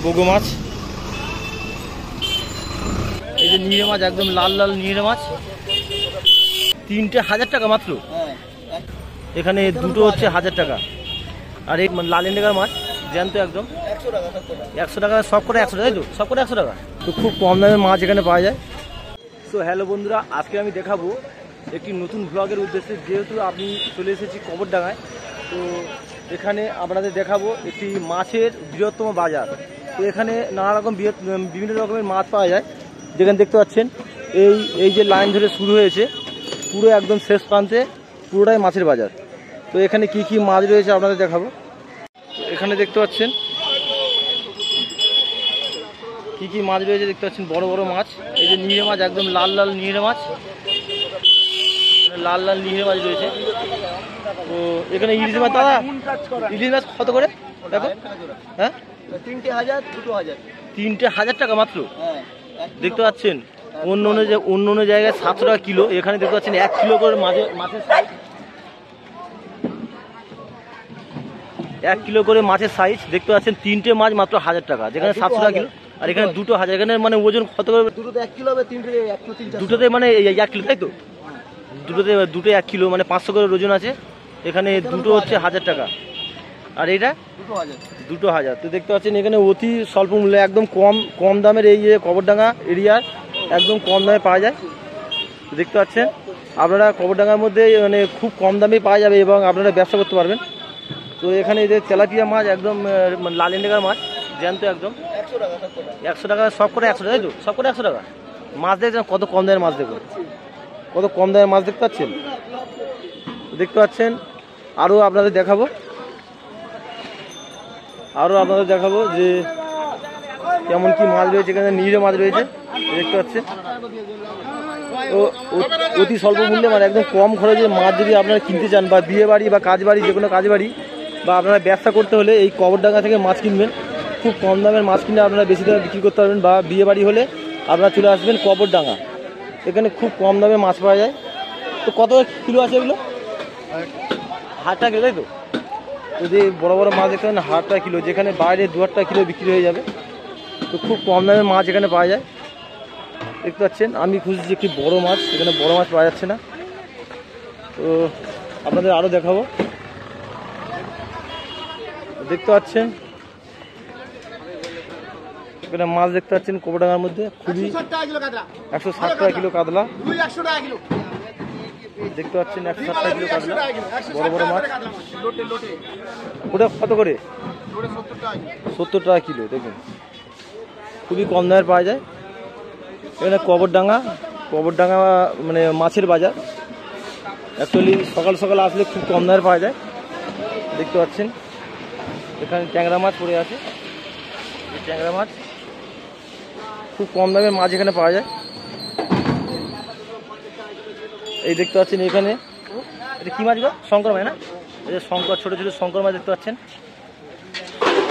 বগো মাছ, এই যে নিড়ে মাছ, একদম লাল লাল নিড়ে মাছ, 3টে 1000 টাকা মাত্র। এখানে দুটো হচ্ছে 1000 টাকা। আর এই লাল ইন্ডিকার মাছ জ্যান্ত একদম 100 টাকা, সব করে 100 টাকা, তাই তো? সব করে 100 টাকা। তো খুব কম দামে মাছ এখানে পাওয়া যায়। তো হ্যালো বন্ধুরা, আজকে আমি দেখাবো একটি নতুন ব্লগের উদ্দেশ্যে। যেহেতু আমি চলে এসেছি কবরডাঙ্গায়, তো এখানে আপনাদের দেখাবো একটি মাছের বৃহত্তম বাজার। তো এখানে নানা রকম বিভিন্ন রকমের মাছ পাওয়া যায়। যেখানে দেখতে পাচ্ছেন এই যে লাইন ধরে শুরু হয়েছে, পুরো একদম শেষ প্রান্তে পুরোটাই মাছের বাজার। তো এখানে কি কি মাছ রয়েছে আপনাদের দেখাবো। এখানে দেখতে পাচ্ছেন কি কি মাছ রয়েছে, দেখতে পাচ্ছেন বড় বড় মাছ। এই যে নিড়ে মাছ, একদম লাল লাল নিড়ে মাছ, লাল লাল নিড়ে মাছ রয়েছে। তো এখানে ইলিশ মাছ, দাদা ইলিশ মাছ কত করে দেখো? হ্যাঁ, 3টে 1000, 2টো 1000। 3টে 1000 টাকা মাত্র। দেখতে পাচ্ছেন অন্য অন্য জায়গায় 700 টাকা কিলো, এখানে দেখতে পাচ্ছেন 1 কিলো করে মাছের সাইজ, 1 কিলো করে মাছের সাইজ দেখতে পাচ্ছেন। 3টে মাছ মাত্র 1000 টাকা, যেখানে 700 টাকা কিলো। আর এখানে দুটো 1000। এখানে মানে ওজন কত করে? দুটোতে 1 কিলো হবে, 3টে 1 কিলো, 3 দুটোতে মানে 1 কিলো, তাই তো? দুটো 1 কিলো, মানে 500 করে ওজন আছে। এখানে দুটো হচ্ছে 1000 টাকা। আর এইটা দুটো 1000। তো দেখতে পাচ্ছেন এখানে অতি স্বল্প মূল্যে, একদম কম দামের এই যে কবরডাঙ্গা এরিয়ার একদম কম দামে পাওয়া যায়। দেখতে পাচ্ছেন আপনারা কবরডাঙ্গার মধ্যে মানে খুব কম দামে পাওয়া যাবে এবং আপনারা ব্যবসা করতে পারবেন। তো এখানে এই যে তেলাপিয়া মাছ, একদম লাল ইন্ডিকার মাছ জ্যান্ত একদম 100 টাকা, সব করে 100 টাকা, তাই তো? সব করে 100 টাকা। মাছ দেখছেন কত কম দামের মাছ, দেখুন কত কম দামের মাছ দেখতে পাচ্ছেন। দেখতে পাচ্ছেন আরও আপনাদের দেখাবো যে কেমন কি মাছ রয়েছে। এখানে নিড়ে মাছ রয়েছে দেখতে পাচ্ছেন। তো অতি স্বল্প মূল্যে, মানে একদম কম খরচে মাছ যদি আপনারা কিনতে চান, বা বিয়ে বাড়ি বা কাজ বাড়ি, যে কোনো কাজ বাড়ি বা আপনারা ব্যবসা করতে হলে এই কবরডাঙ্গা থেকে মাছ কিনবেন। খুব কম দামের মাছ কিনে আপনারা বেশি দামে বিক্রি করতে পারবেন। বা বিয়ে বাড়ি হলে আপনারা চলে আসবেন কবরডাঙ্গা, এখানে খুব কম দামে মাছ পাওয়া যায়। তো কত কিলো আছে এগুলো? 1000 টাকা কিলো, তাই তো? তো যে বড়ো বড়ো মাছ এখানে 1000 টাকা কিলো, যেখানে বাইরে 2000 টাকা কিলো বিক্রি হয়ে যাবে। তো খুব কম দামে মাছ এখানে পাওয়া যায়। দেখতে পাচ্ছেন আমি খুঁজছি একটি বড় মাছ, এখানে বড় মাছ পাওয়া যাচ্ছে না। তো আপনাদের আরও দেখাবো। দেখতে পাচ্ছেন এখানে মাছ দেখতে পাচ্ছেন কবরডাঙ্গার মধ্যে, খুবই 160 টাকা কিলো কাতলা। দেখতে পাচ্ছেন 160 টাকা কিলো কাতলা, বড় বড় মাছ। ওটা কত করে? 70 টাকা কিলো। দেখুন খুবই কম দামের পাওয়া যায় এখানে কবরডাঙ্গা মানে মাছের বাজার। অ্যাকচুয়ালি সকাল সকাল আসলে খুব কম দামের পাওয়া যায়। দেখতে পাচ্ছেন এখানে ট্যাংরা মাছ পড়ে আছে, এই ট্যাংরা মাছ খুব কম দামের মাছ এখানে পাওয়া যায়। এই দেখতে পাচ্ছেন এখানে এটা কি মাছ গো? শঙ্কর মাছ না? এই যে শঙ্কর, ছোটো ছোটো শঙ্কর মাছ দেখতে পাচ্ছেন,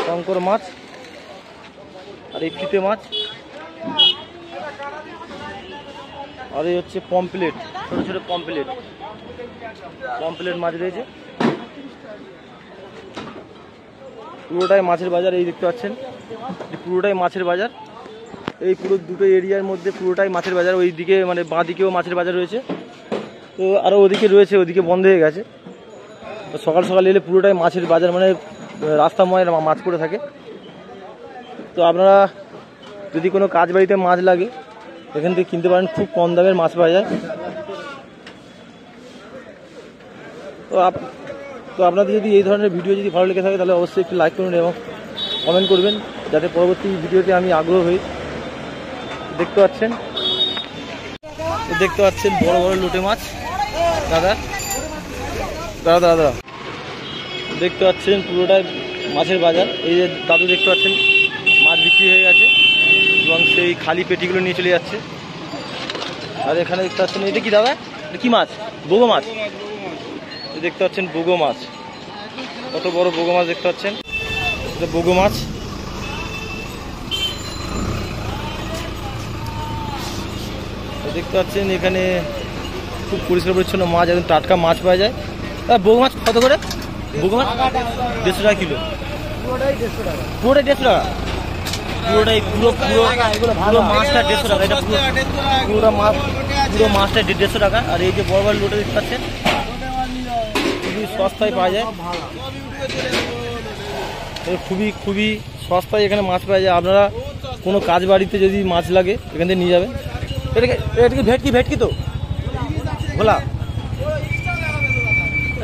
শঙ্কর মাছ। আর এই ফিতে মাছ, আর এই হচ্ছে পমপ্লেট, ছোটো ছোটো পমপ্লেট মাছ রয়েছে। পুরোটাই মাছের বাজার। এই দেখতে পাচ্ছেন পুরোটাই মাছের বাজার। এই পুরো দুটো এরিয়ার মধ্যে পুরোটাই মাছের বাজার। ওই দিকে মানে বাঁ দিকেও মাছের বাজার রয়েছে, তো আরও ওদিকে রয়েছে, ওদিকে বন্ধ হয়ে গেছে। তো সকাল সকাল এলে পুরোটাই মাছের বাজার, মানে রাস্তাময় মাছ পড়ে থাকে। তো আপনারা যদি কোনো কাজ বাড়িতে মাছ লাগে এখান থেকে কিনতে পারেন, খুব কম দামের মাছ পাওয়া যায়। তো আপনাদের যদি এই ধরনের ভিডিও যদি ভালো লেগে থাকে তাহলে অবশ্যই একটু লাইক করুন এবং কমেন্ট করবেন, যাতে পরবর্তী ভিডিওতে আমি আগ্রহ হই। দেখতে পাচ্ছেন বড় বড় লোটে মাছ। দাদা দেখতে পাচ্ছেন পুরোটাই মাছের বাজার। এই যে দাদু দেখতে পাচ্ছেন মাছ বিক্রি হয়ে গেছে এবং সেই খালি পেটিগুলো নিয়ে চলে যাচ্ছে। আর এখানে দেখতে পাচ্ছেন এটা কি দাদা? এটা কি মাছ? বগো মাছ। দেখতে পাচ্ছেন বগো মাছ, কত বড় বগো মাছ দেখতে পাচ্ছেন। এটা বগো মাছ। দেখতে পাচ্ছেন এখানে খুব পরিষ্কার পরিচ্ছন্ন মাছ, একদম টাটকা মাছ পাওয়া যায়। বগো মাছ কত করে? বগো মাছ 150 টাকা কিলো। পুরোটাই 150 টাকা। পুরোটাই পুরো মাছটা 150 টাকা, এটা পুরো মাছটা 150 টাকা। আর এই যে বড় বড় লোটে দেখতে পাচ্ছেন খুবই সস্তায় পাওয়া যায়, খুবই সস্তায় এখানে মাছ পাওয়া যায়। আপনারা কোনো কাজ বাড়িতে যদি মাছ লাগে এখান থেকে নিয়ে যাবেন। এটা কি ভেটকি তো ভোলা,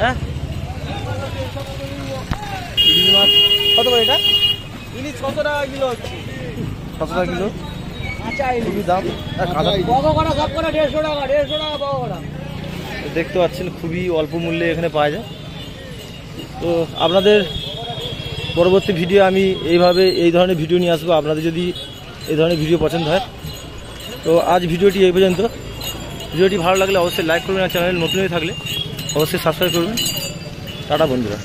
হ্যাঁ ইলিশ মাছ কত করে এটা? ইলিশ 600 টাকা কিলো হচ্ছে। 600 টাকা কিলো, খুবই দাম। দেখতে পাচ্ছেন খুবই অল্প মূল্যে এখানে পাওয়া যায়। তো আপনাদের পরবর্তী ভিডিও আমি এই ধরনের ভিডিও নিয়ে আসবো, আপনাদের যদি এই ধরনের ভিডিও পছন্দ হয়। তো আজ ভিডিওটি এই পর্যন্ত। ভিডিওটি ভালো লাগলে অবশ্যই লাইক করবেন, আর চ্যানেলে নতুন হয়ে থাকলে অবশ্যই সাবস্ক্রাইব করবেন। টাটা বন্ধুরা।